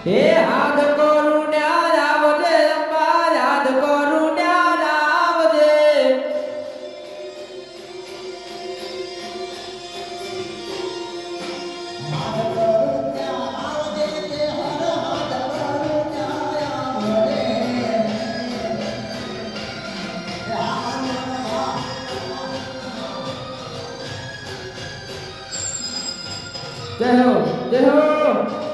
હે હાથ કરુણ્યા આવજે અંબા યાદ કરુણ્યા આવજે જય હો જય હો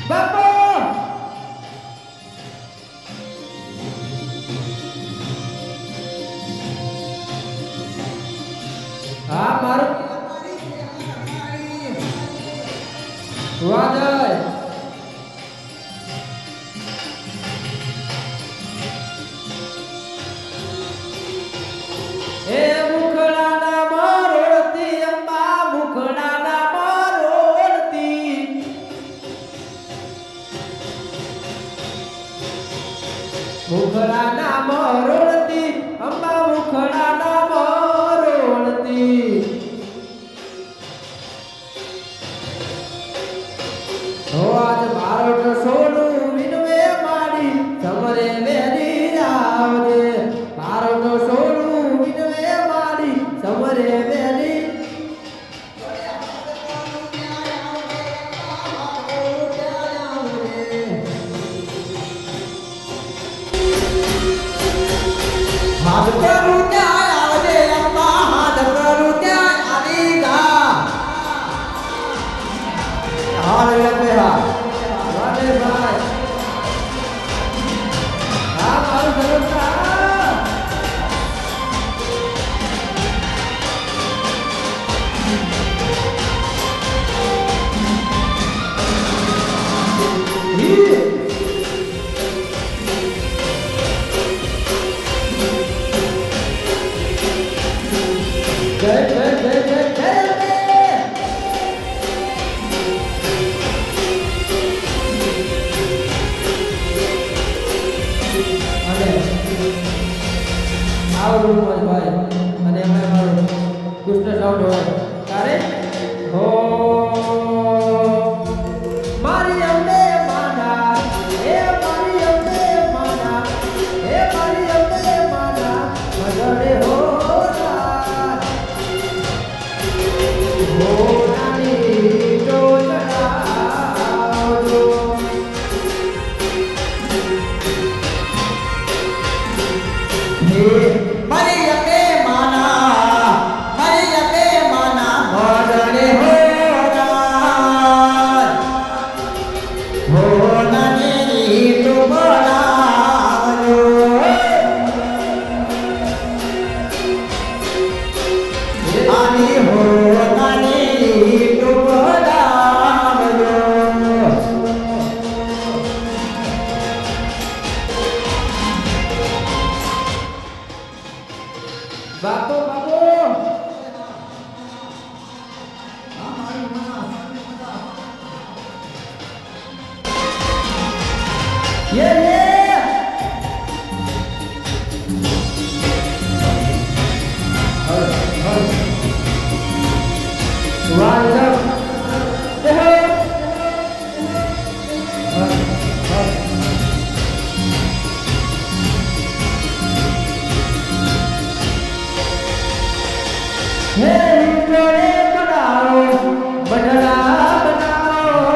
બાપુ હા મારું વાજય એ મુખડાના મરોડતી અંબા મુખડાના મરોડતી મુખડાના મરોડતી અંબા મુખડાના મરોડતી હો આજ મારોટ સોનું વિનવે માડી સમરે વેરી આવજે મારોટ સોનું વિનવે માડી સમરે વેરી હાથ કરું ત્યાં આવજે અંબા હાથ કરું ત્યાં આવી જા હાલ લપે હા વાલે ભાઈ હા મારું ભરોસા જય જય જય જય જય અને આવું ભાઈ અને અમે મારું કૃષ્ણ સાઉન્ડ હોય તારે હો મારી અંબે માના હે મારી અંબે માના હે મારી અંબે માના મગડે હો બાપુ બાપુ યે વાહ હે હિંડોળે બનાવો બઢડા બનાવો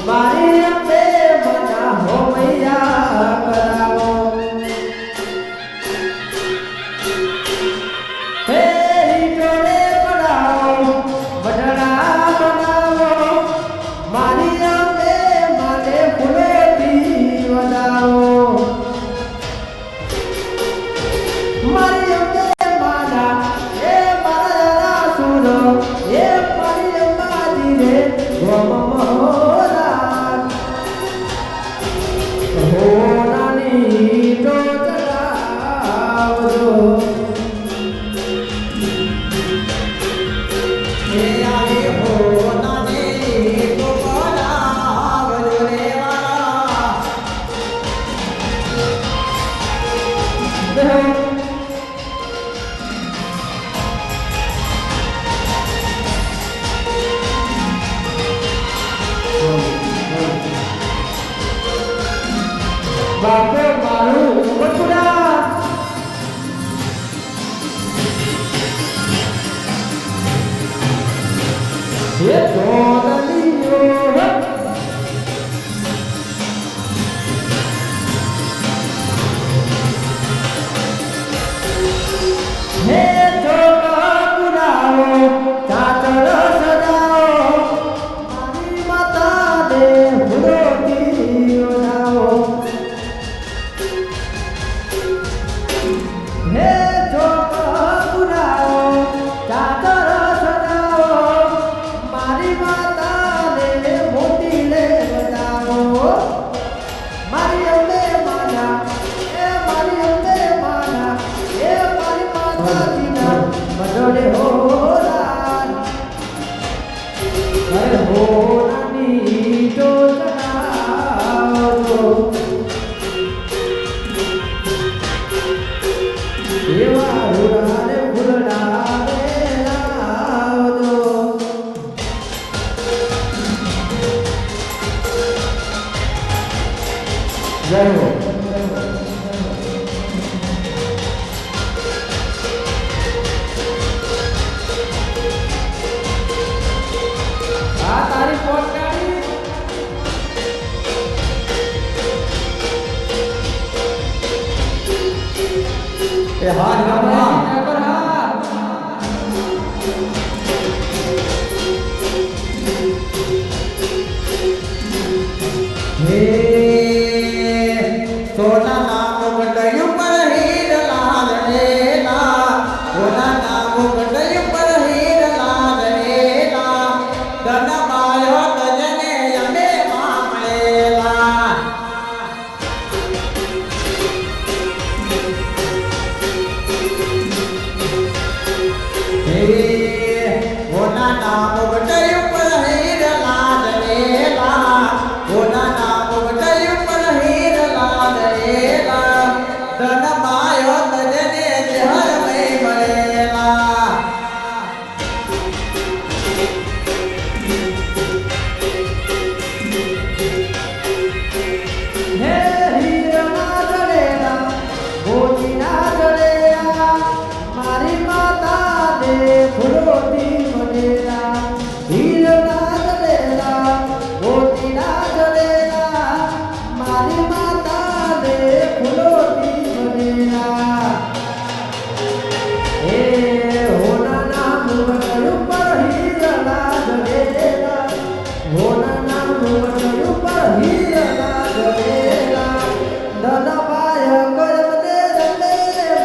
મારી અંબે મના હો મૈયા કરાવો હે હિંડોળે બનાવો બઢડા બનાવો મારી અંબે મને ફૂલેથી વધાવો મારી અંબે માના એ મારી બાપે મારું બટુડા હે જોડલીઓ હે જોડા પુરાવો ચાચર સદાઓ મારી માતા દે ભૂરોતી ઓનાઓ હે જોડા પુરાવો ચાચર સદાઓ મારી માતા દે મોટી લે બતાવો મારી અંબે માના એ મારી અંબે માના એ મારી માતા દીના મડોડે હોરા અરે હોરાની જો જણાવો એવા હોરાને ફૂલડા લાવજો જય હો આ તારી પોટકારી એ હાથ ગામમાં પર હાથ હે સોના નામ ગડયું પર હીર લાલ રેલા સોના નામ ગડયું પર હીર લાલ રેલા ધન માયો તજને યમે મામલેલા હે સોના નામ ગડયું પર હીર લાલ રેલા સોના નામ ગડયું પર હીર લાલ રેલા ધન માયો તજને હર મય મળેલા હે હીરના જડેલા મોતીના જડેલા મારી માતા દે ફૂલોથી મળેલા હીરના જડેલા મોતીના જડેલા મારી માતા દે ફૂલોથી મળેલા હે હોના નામ ઉપર હીરના જડેલા હોના નામ ઉપર હીરના જડેલા ધન પાય કરમ દે રમે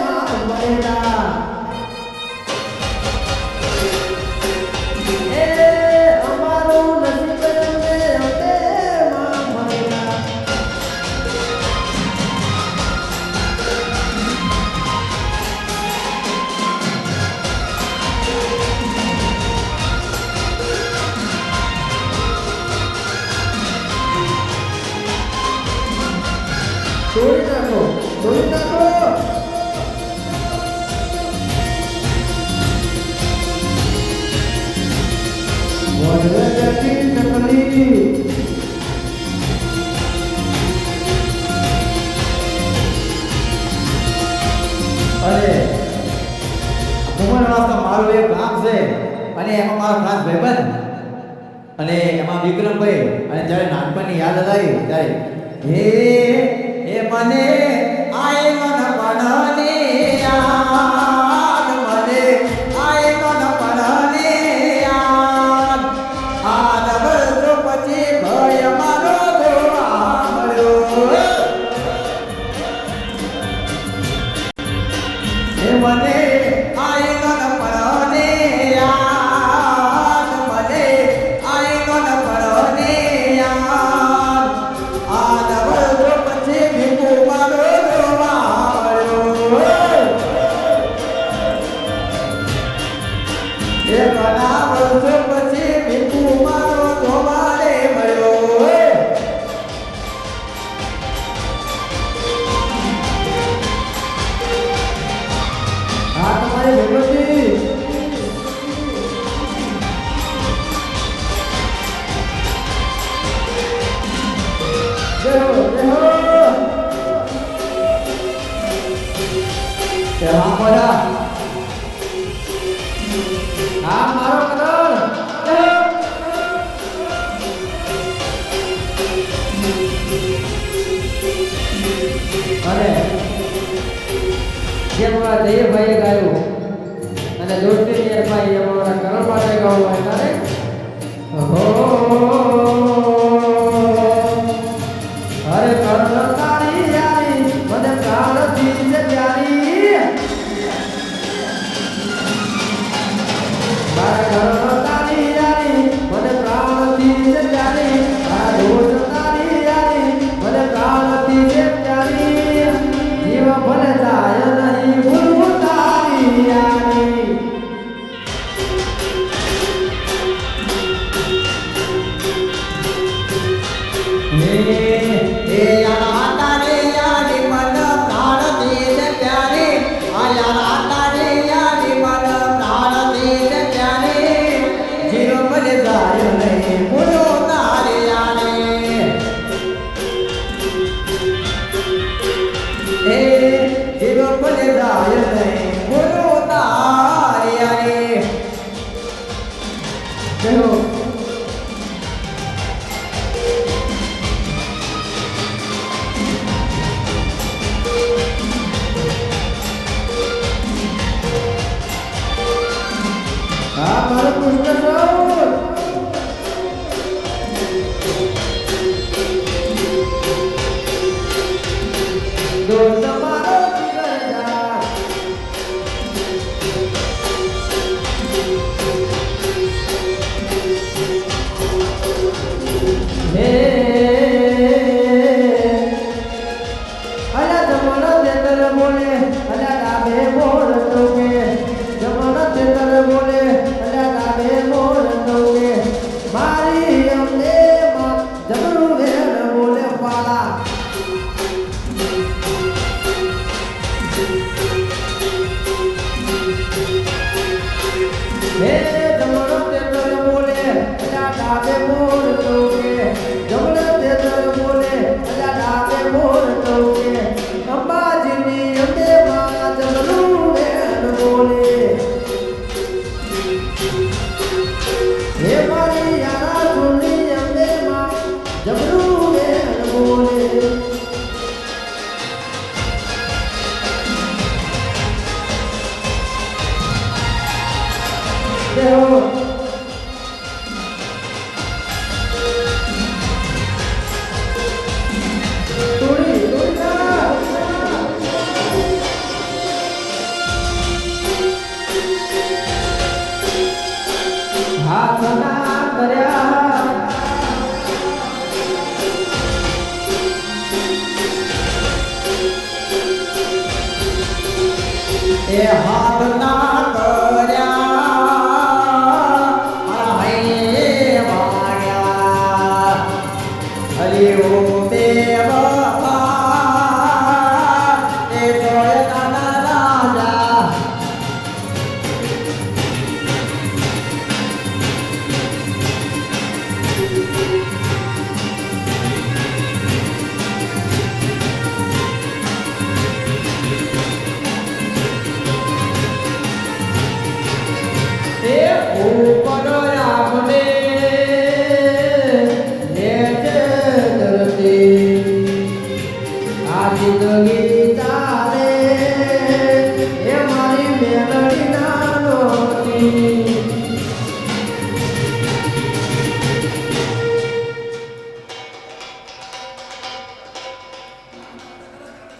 માં મળેલા એ અમારું નસીબ રમે રમે માં મળેલા તોડી નાખો તોડી નાખો વડે જતી નકલી અરે ઉમરવાસમાં મારું એક ગામ છે અને એમાં મારો ખાસ ભાઈબંધ અને એમાં વિક્રમભાઈ અને જ્યારે નાનપણની યાદ આવી ત્યારે હે એ મને આય મન પડને યાદ મને આય મન પડને યાદ આ વર્ષો પછી ભય મારો ધોવા મળ્યો એ મને આય મન પડને યાદ મને આય મન પડને યાદ આ વર્ષો પછી ભીખુ મારો ધોવા મળ્યો એ ઘણા વર્ષો પછી ભીખુ મારો ધોવાડે મળ્યો આ તમારી ભગવતી જય હો જય હો હા મારો કરણ અને જે મારા જયભાઈએ ગાયું અને દોસ્તીની એમાં એ અમારા કરણ માટે ગાવું હોય તારે અરે કરણ તારી યારી મને પ્રાણથી છે પ્યારી મારા કરણ તારી યારી મને પ્રાણથી છે પ્યારી મારા દોસ્ત તારી યારી મને પ્રાણથી છે પ્યારી જીવ ભલે જાય નહીં ભૂલ તારી યારી એ હા